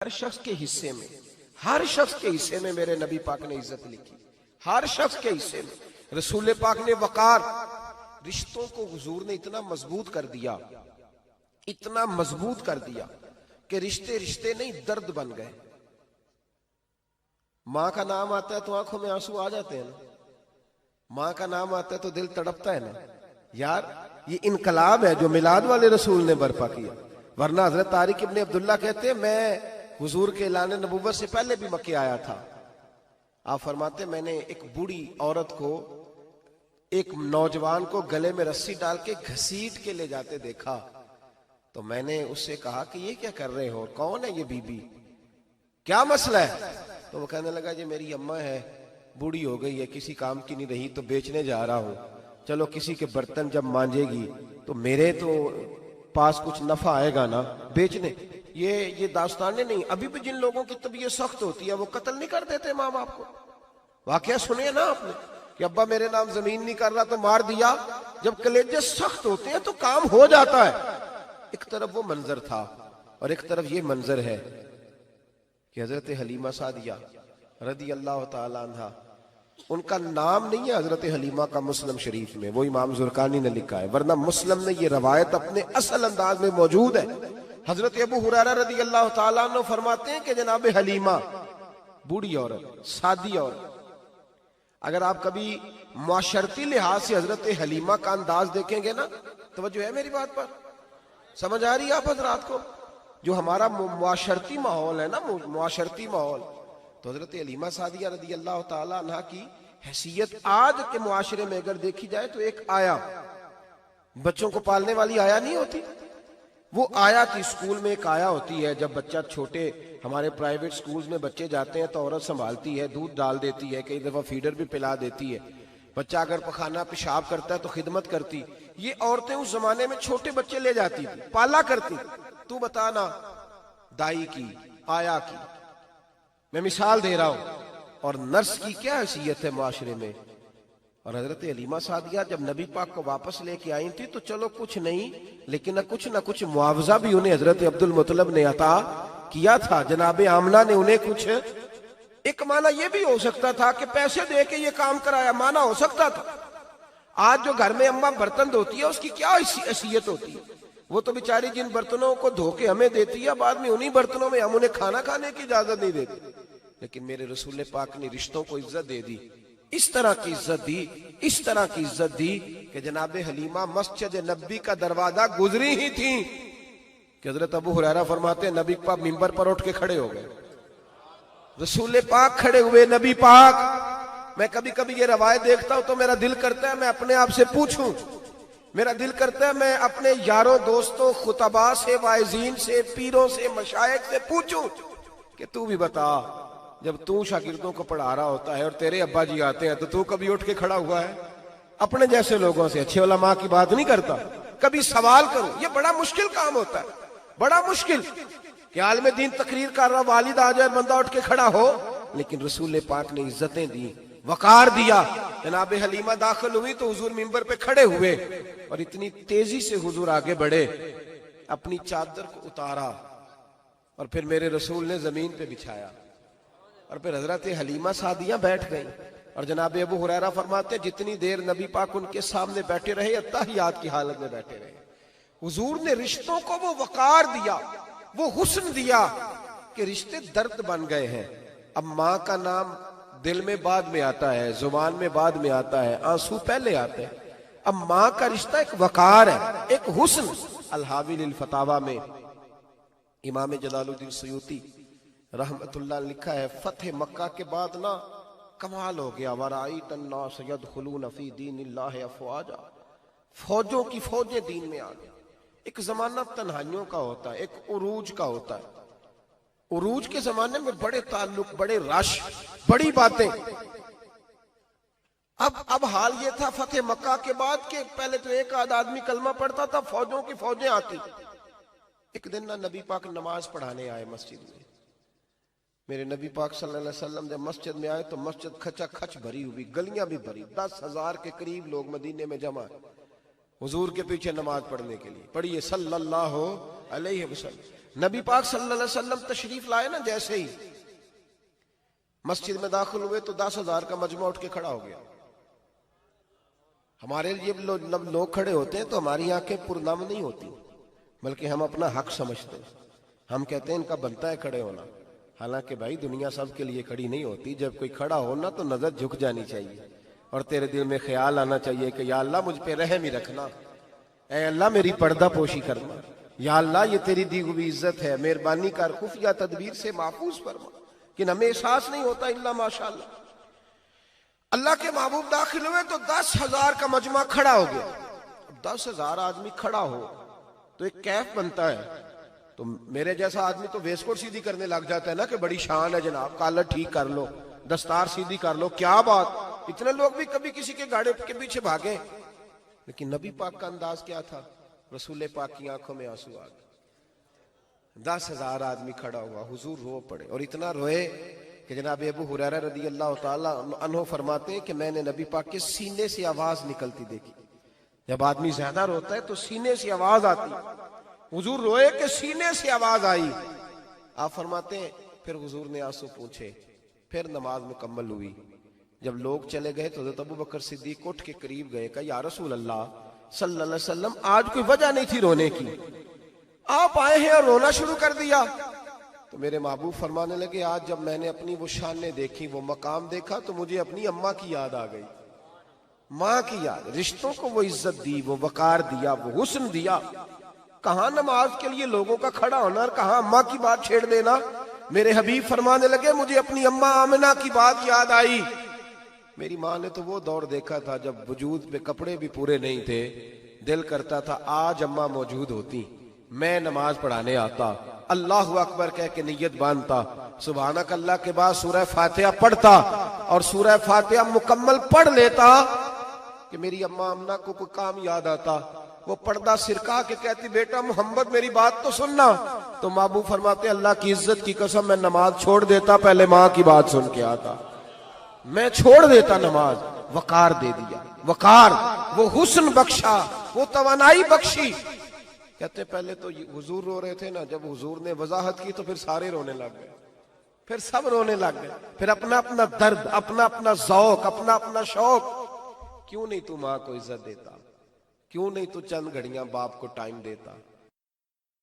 हर शख्स के हिस्से में, हर शख्स के हिस्से में मेरे नबी पाक ने इज्जत लिखी। हर शख्स के हिस्से में रसूल पाक ने वकार, रिश्तों को हुजूर ने इतना मजबूत कर दिया, इतना मजबूत कर दिया कि रिश्ते रिश्ते नहीं दर्द बन गए। मां का नाम आता है तो आंखों में आंसू आ जाते हैं ना, मां का नाम आता है तो दिल तड़पता है ना। यार ये इनकलाब है जो मिलाद वाले रसूल ने बर्पा किया। वरना हजरत तारिक इब्ने अब्दुल्ला कहते हैं मैं हुजूर के ऐलान नबूवत से पहले भी मक्के आया था। आप फरमाते मैंने एक बूढ़ी औरत को, एक नौजवान को गले में रस्सी डाल के घसीट के ले जाते देखा, तो मैंने उससे कहा कि ये क्या कर रहे हो, कौन है ये बीबी, क्या मसला है? तो वो कहने लगा जी मेरी अम्मा है, बूढ़ी हो गई है, किसी काम की नहीं रही तो बेचने जा रहा हूं, चलो किसी के बर्तन जब मांजेगी तो मेरे तो पास कुछ नफा आएगा ना बेचने। ये दास्तानें नहीं, अभी भी जिन लोगों की तबीयत सख्त होती है वो कत्ल नहीं कर देते माँ बाप को। वाकया सुने ना आपने कि अब्बा मेरे नाम जमीन नहीं कर रहा तो मार दिया। जब कलेजे सख्त होते हैं तो काम हो जाता है। एक तरफ वो मंजर था और एक तरफ ये मंजर है कि हजरत हलीमा सादिया रदी अल्लाह ताला अन्हा, उनका नाम नहीं है हजरत हलीमा का मुस्लिम शरीफ में, वो इमाम जुरकानी ने लिखा है, वरना मुस्लिम में ये रवायत अपने असल अंदाज में मौजूद है। हजरत अबू हुरैरा रदी अल्लाह ताला अन्हु फरमाते हैं कि जनाब हलीमा बूढ़ी औरत, सादी औरत। अगर आप कभी मुआशरती लिहाज से हजरत हलीमा का अंदाज देखेंगे ना, तवज्जो है मेरी बात पर, समझ आ रही है आप हजरात को? जो हमारा मुआशरती माहौल है ना, मुआशरती माहौल, तो हजरत हलीमा सादिया रदी अल्लाह ताला अन्हा की हैसियत आज के मुआशरे में अगर देखी जाए तो एक आया, बच्चों को पालने वाली आया नहीं होती, वो आया थी। स्कूल में एक आया होती है, जब बच्चा छोटे हमारे प्राइवेट स्कूल्स में बच्चे जाते हैं तो औरत संभालती है, दूध डाल देती है, कई दफा फीडर भी पिला देती है। बच्चा अगर पखाना पेशाब करता है तो खिदमत करती। ये औरतें उस जमाने में छोटे बच्चे ले जाती थी, पाला करती। तू बताना दाई की, आया की, मैं मिसाल दे रहा हूं, और नर्स की क्या हैसियत है मुआशरे में। और हजरत हलीमा सादिया जब नबी पाक को वापस लेके आई थी तो चलो कुछ नहीं, लेकिन ना कुछ मुआवजा भी उन्हें हजरत अब्दुल मुत्तलिब ने अता किया था। जनाबे आमना ने उन्हें कुछ, एक माना यह भी हो सकता था कि पैसे दे के ये काम कराया, माना हो सकता था। आज जो घर में अम्मा बर्तन धोती है उसकी क्या हैसियत होती है? वो तो बेचारी जिन बर्तनों को धो के हमें देती है, बाद में उन्हीं बर्तनों में हम उन्हें खाना खाने की इजाजत नहीं देते। लेकिन मेरे रसूल पाक ने रिश्तों को इज्जत दे दी, इस तरह की इज्जत दी, इस तरह की इज्जत दी कि जनाबे हलीमा मस्जिद नबी का दरवाजा गुजरी ही थी कि हजरत अबू हुरैरा फरमाते हैं नबी पाक मिंबर पर उठ के खड़े हो गए। रसूल पाक खड़े हुए, नबी पाक। मैं कभी कभी ये रवायत देखता हूं तो मेरा दिल करता है मैं अपने आप से पूछूं, मेरा दिल करता है मैं अपने यारों दोस्तों खुतबा से, वाइजीन से, पीरों से, मशाइख से पूछूं कि तू भी बता, जब तू शागिर्दों को पढ़ा रहा होता है और तेरे अब्बा जी आते हैं तो तू कभी उठ के खड़ा हुआ है? अपने जैसे लोगों से, अच्छे उलमा की बात नहीं करता, कभी सवाल करो। ये बड़ा मुश्किल काम होता है, बड़ा मुश्किल कि आलिम दीन तकरीर कर रहा, वालिद आ जाए, बंदा उठ के खड़ा हो। लेकिन रसूल पाक ने इज्जतें दी, वकार दिया। जनाब हलीमा दाखिल हुई तो हुजूर मिंबर पे खड़े हुए और इतनी तेजी से हुजूर आगे बढ़े, अपनी चादर को उतारा और फिर मेरे रसूल ने जमीन पे बिछाया और फिर हजरत हलीमा सादिया बैठ गई। और जनाब अबू हुरैरा फरमाते जितनी देर नबी पाक उनके सामने बैठे रहे, अत्तहियात की हालत में बैठे रहे। हुजूर ने रिश्तों को वो वकार दिया, वो हुस्न दिया कि रिश्ते दर्द बन गए हैं। अब माँ का नाम दिल में बाद में आता है, जुबान में बाद में आता है, आंसू पहले आते हैं। अब माँ का रिश्ता एक वकार है, एक हुस्न। अल-हावी लिल फतावा में इमाम जलालुद्दीन सयूती रहमतुल्लाह लिखा है, फतेह मक्का के बाद ना कमाल हो गया, वराईत अन्नास यदखुलून फी दीनिल्लाहि अफवाजा, फौजों की फौजें दीन में आ गई। एक जमाना तन्हाइयों का होता है, एक उरूज का होता है। उरूज के जमाने में बड़े ताल्लुक, बड़े रश, बड़ी बातें। अब हाल ये था फतेह मक्का के बाद के पहले तो एक आध आदमी कलमा पढ़ता था, फौजों की फौजें आती। एक दिन ना नबी पाक नमाज पढ़ाने आए मस्जिद में। मेरे नबी पाक सल्लल्लाहु अलैहि वसल्लम जब मस्जिद में आए तो मस्जिद खचा खच भरी हुई, गलियां भी भरी, 10,000 के करीब लोग मदीने में जमा है। हुजूर के पीछे नमाज पढ़ने के लिए। पढ़िए सल्लल्लाहु अलैहि वसल्लम। नबी पाक सल्लल्लाहु अलैहि वसल्लम तशरीफ लाए ना, जैसे ही मस्जिद में दाखिल हुए तो 10,000 का मजमा उठ के खड़ा हो गया। हमारे लिए लोग खड़े होते हैं तो हमारी आंखें पुरनम नहीं होती, बल्कि हम अपना हक समझते हैं। हम कहते हैं इनका बनता है खड़े होना। हालांकि भाई दुनिया सब के लिए खड़ी नहीं होती। जब कोई खड़ा हो ना तो नजर झुक जानी चाहिए और तेरे दिल में ख्याल आना चाहिए कि या अल्लाह मुझ पे रहम ही रखना, ऐ अल्लाह मेरी पर्दा पोशी करना, या अल्लाह ये तेरी दी हुई इज्जत है, मेहरबानी कर, खुफिया तदबीर से महफूज फरमा। कि हमें एहसास नहीं होता इल्ला माशाअल्लाह। अल्लाह के महबूब दाखिल हुए तो 10,000 का मजमा खड़ा हो गया। 10,000 आदमी खड़ा हो तो एक कैफ बनता है। तो मेरे जैसा आदमी तो वेस्टकोट सीधी करने लग जाता है ना कि बड़ी शान है जनाब, कॉलर ठीक कर लो, दस्तार सीधी कर लो, क्या बात। इतने लोग भी कभी किसी के गाड़े के पीछे भागे। लेकिन नबी पाक का अंदाज क्या था? रसूल पाक की आंखों में आंसू आ गए। 10,000 आदमी खड़ा हुआ, हुजूर रो पड़े और इतना रोए कि जनाब अबू हुरैरा रदी अल्लाह ताला अन्हु फरमाते हैं कि मैंने नबी पाक के सीने से आवाज निकलती देखी। जब आदमी ज्यादा रोता है तो सीने से आवाज आती। हुजूर रोए कि सीने से आवाज आई। आप फरमाते हैं फिर हुजूर ने आंसू पूछे, फिर नमाज मुकम्मल हुई। जब लोग चले गए तो हज़रत अबू बकर सिद्दीक उठ के करीब गए, कहा या रसूल अल्लाह सल्लल्लाहु अलैहि वसल्लम, आज कोई वजह नहीं थी रोने की, आप आए हैं और रोना शुरू कर दिया। तो मेरे महबूब फरमाने लगे, आज जब मैंने अपनी वो शानें देखी, वो मकाम देखा, तो मुझे अपनी अम्मा की याद आ गई, माँ की याद। रिश्तों को वो इज्जत दी, वो वकार दिया, वो हुस्न दिया। कहाँ नमाज के लिए लोगों का खड़ा होना और कहाँ अम्मा की बात छेड़ देना। मेरे हबीब फरमाने लगे, मुझे अपनी अम्मा आमिना की बात याद आई। मेरी माँ ने तो वो दौर देखा था जब वजूद पे कपड़े भी पूरे नहीं थे, दिल करता था आज अम्मा मौजूद होती, मैं नमाज पढ़ाने आता, अल्लाहु अकबर कह के नियत बांधता, सुभानक अल्लाह के बाद सूरह फातिहा पढ़ता और सूरह फातिहा मुकम्मल पढ़ लेता कि मेरी अम्मा अम्ना को कोई काम याद आता। वो पर्दा सिरका के कहती, बेटा मोहम्मद मेरी बात तो सुनना। तो महबूब फरमाते, अल्लाह की इज्जत की कसम मैं नमाज छोड़ देता, पहले माँ की बात सुन के आता, मैं छोड़ देता नमाज। वकार दे दिया, वकार, वो हुस्न बख्शा, वो तवानाई बख्शी। कहते पहले तो हुजूर रो रहे थे ना, जब हुजूर ने वजाहत की तो फिर सारे रोने लग गए, फिर सब रोने लग गए, फिर अपना अपना दर्द, अपना अपना ज़ौक़, अपना अपना शौक। क्यों नहीं तू माँ को इज्जत देता? क्यों नहीं तू चंद घड़ियां बाप को टाइम देता?